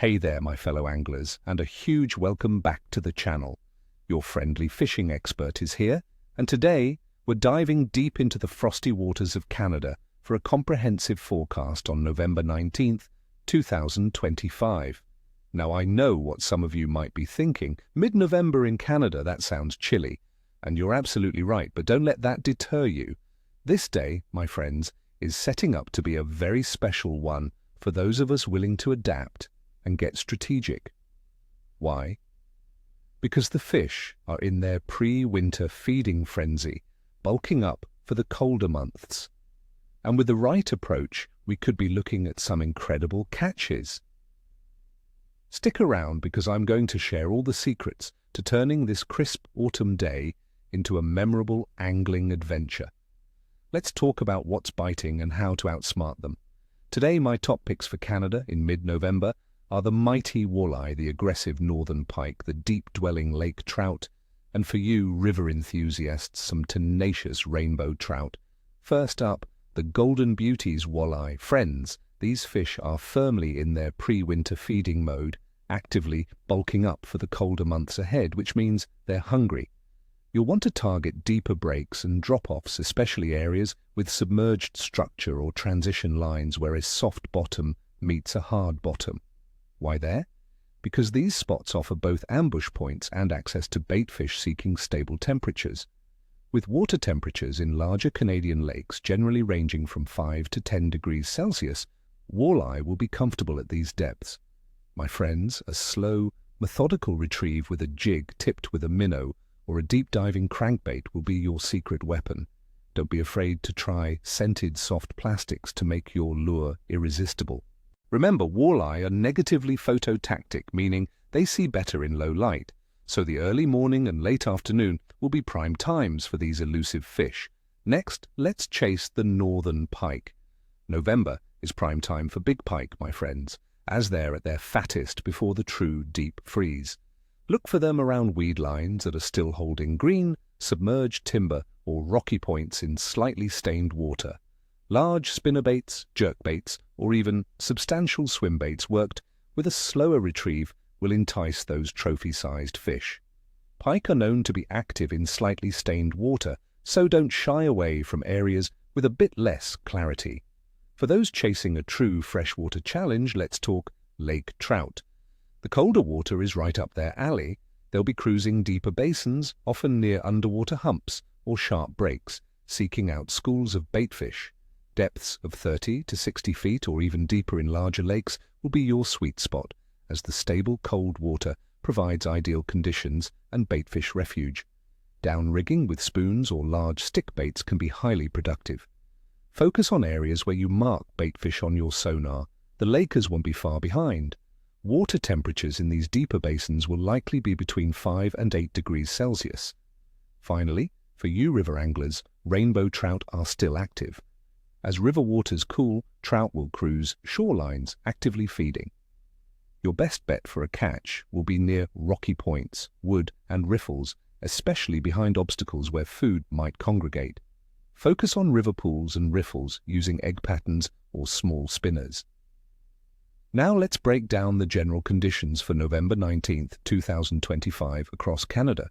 Hey there, my fellow anglers, and a huge welcome back to the channel. Your friendly fishing expert is here, and today we're diving deep into the frosty waters of Canada for a comprehensive forecast on November 19th, 2025. Now, I know what some of you might be thinking. Mid-November in Canada, that sounds chilly. And you're absolutely right, but don't let that deter you. This day, my friends, is setting up to be a very special one for those of us willing to adapt and get strategic. Why? Because the fish are in their pre-winter feeding frenzy, bulking up for the colder months. And with the right approach, we could be looking at some incredible catches. Stick around because I'm going to share all the secrets to turning this crisp autumn day into a memorable angling adventure. Let's talk about what's biting and how to outsmart them. Today, my top picks for Canada in mid-November are the mighty walleye, the aggressive northern pike, the deep-dwelling lake trout, and for you river enthusiasts, some tenacious rainbow trout. First up, the golden beauties walleye. Friends, these fish are firmly in their pre-winter feeding mode, actively bulking up for the colder months ahead, which means they're hungry. You'll want to target deeper breaks and drop-offs, especially areas with submerged structure or transition lines where a soft bottom meets a hard bottom. Why there? Because these spots offer both ambush points and access to bait fish seeking stable temperatures. With water temperatures in larger Canadian lakes generally ranging from 5 to 10 degrees Celsius, walleye will be comfortable at these depths. My friends, a slow, methodical retrieve with a jig tipped with a minnow or a deep-diving crankbait will be your secret weapon. Don't be afraid to try scented soft plastics to make your lure irresistible. Remember, walleye are negatively phototactic, meaning they see better in low light, so the early morning and late afternoon will be prime times for these elusive fish. Next, let's chase the northern pike. November is prime time for big pike, my friends, as they're at their fattest before the true deep freeze. Look for them around weed lines that are still holding green, submerged timber, or rocky points in slightly stained water. Large spinnerbaits, jerkbaits, or even substantial swimbaits worked with a slower retrieve will entice those trophy-sized fish. Pike are known to be active in slightly stained water, so don't shy away from areas with a bit less clarity. For those chasing a true freshwater challenge, let's talk lake trout. The colder water is right up their alley. They'll be cruising deeper basins, often near underwater humps or sharp breaks, seeking out schools of baitfish. Depths of 30 to 60 feet or even deeper in larger lakes will be your sweet spot, as the stable cold water provides ideal conditions and baitfish refuge. Downrigging with spoons or large stick baits can be highly productive. Focus on areas where you mark baitfish on your sonar. The lakers won't be far behind. Water temperatures in these deeper basins will likely be between 5 and 8 degrees Celsius. Finally, for you river anglers, rainbow trout are still active. As river waters cool, trout will cruise shorelines, actively feeding. Your best bet for a catch will be near rocky points, wood, and riffles, especially behind obstacles where food might congregate. Focus on river pools and riffles using egg patterns or small spinners. Now let's break down the general conditions for November 19th, 2025 across Canada.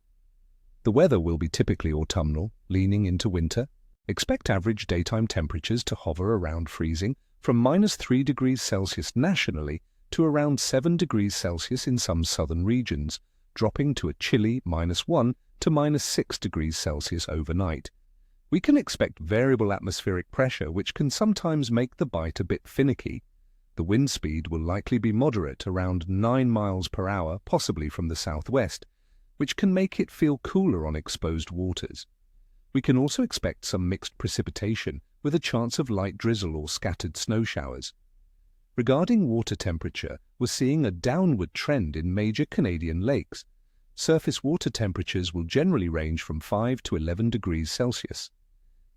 The weather will be typically autumnal, leaning into winter. Expect average daytime temperatures to hover around freezing from -3 degrees Celsius nationally to around 7 degrees Celsius in some southern regions, dropping to a chilly -1 to -6 degrees Celsius overnight. We can expect variable atmospheric pressure, which can sometimes make the bite a bit finicky. The wind speed will likely be moderate, around 9 miles per hour, possibly from the southwest, which can make it feel cooler on exposed waters. We can also expect some mixed precipitation with a chance of light drizzle or scattered snow showers. Regarding water temperature, we're seeing a downward trend in major Canadian lakes. Surface water temperatures will generally range from 5 to 11 degrees Celsius.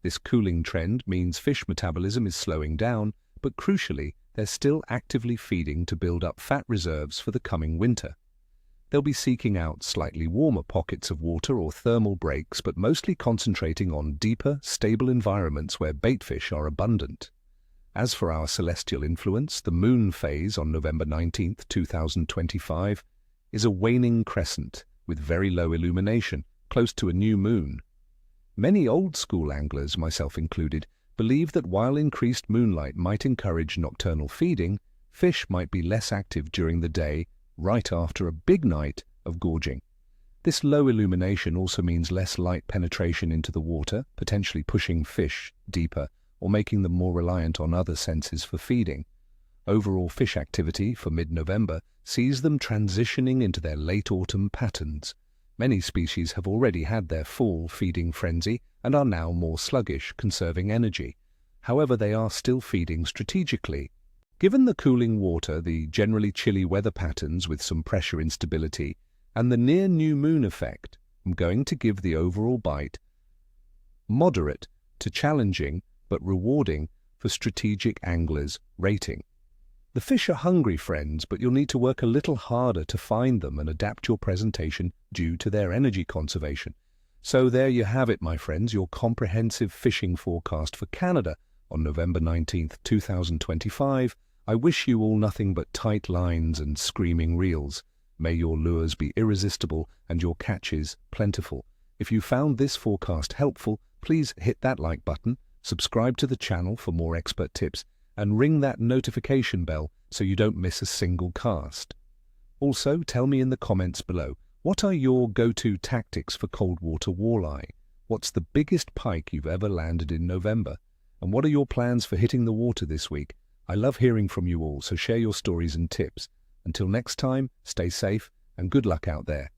This cooling trend means fish metabolism is slowing down, but crucially, they're still actively feeding to build up fat reserves for the coming winter. They'll be seeking out slightly warmer pockets of water or thermal breaks, but mostly concentrating on deeper, stable environments where baitfish are abundant. As for our celestial influence, the moon phase on November 19th, 2025, is a waning crescent with very low illumination, close to a new moon. Many old-school anglers, myself included, believe that while increased moonlight might encourage nocturnal feeding, fish might be less active during the day, right after a big night of gorging. This low illumination also means less light penetration into the water, potentially pushing fish deeper or making them more reliant on other senses for feeding. Overall fish activity for mid-November sees them transitioning into their late autumn patterns. Many species have already had their fall feeding frenzy and are now more sluggish, conserving energy. However, they are still feeding strategically. Given the cooling water, the generally chilly weather patterns with some pressure instability, and the near new moon effect, I'm going to give the overall bite moderate to challenging but rewarding for strategic anglers rating. The fish are hungry, friends, but you'll need to work a little harder to find them and adapt your presentation due to their energy conservation. So there you have it, my friends, your comprehensive fishing forecast for Canada on November 19th, 2025. I wish you all nothing but tight lines and screaming reels. May your lures be irresistible and your catches plentiful. If you found this forecast helpful, please hit that like button, subscribe to the channel for more expert tips, and ring that notification bell so you don't miss a single cast. Also, tell me in the comments below, what are your go-to tactics for cold water walleye? What's the biggest pike you've ever landed in November? And what are your plans for hitting the water this week? I love hearing from you all, so share your stories and tips. Until next time, stay safe and good luck out there.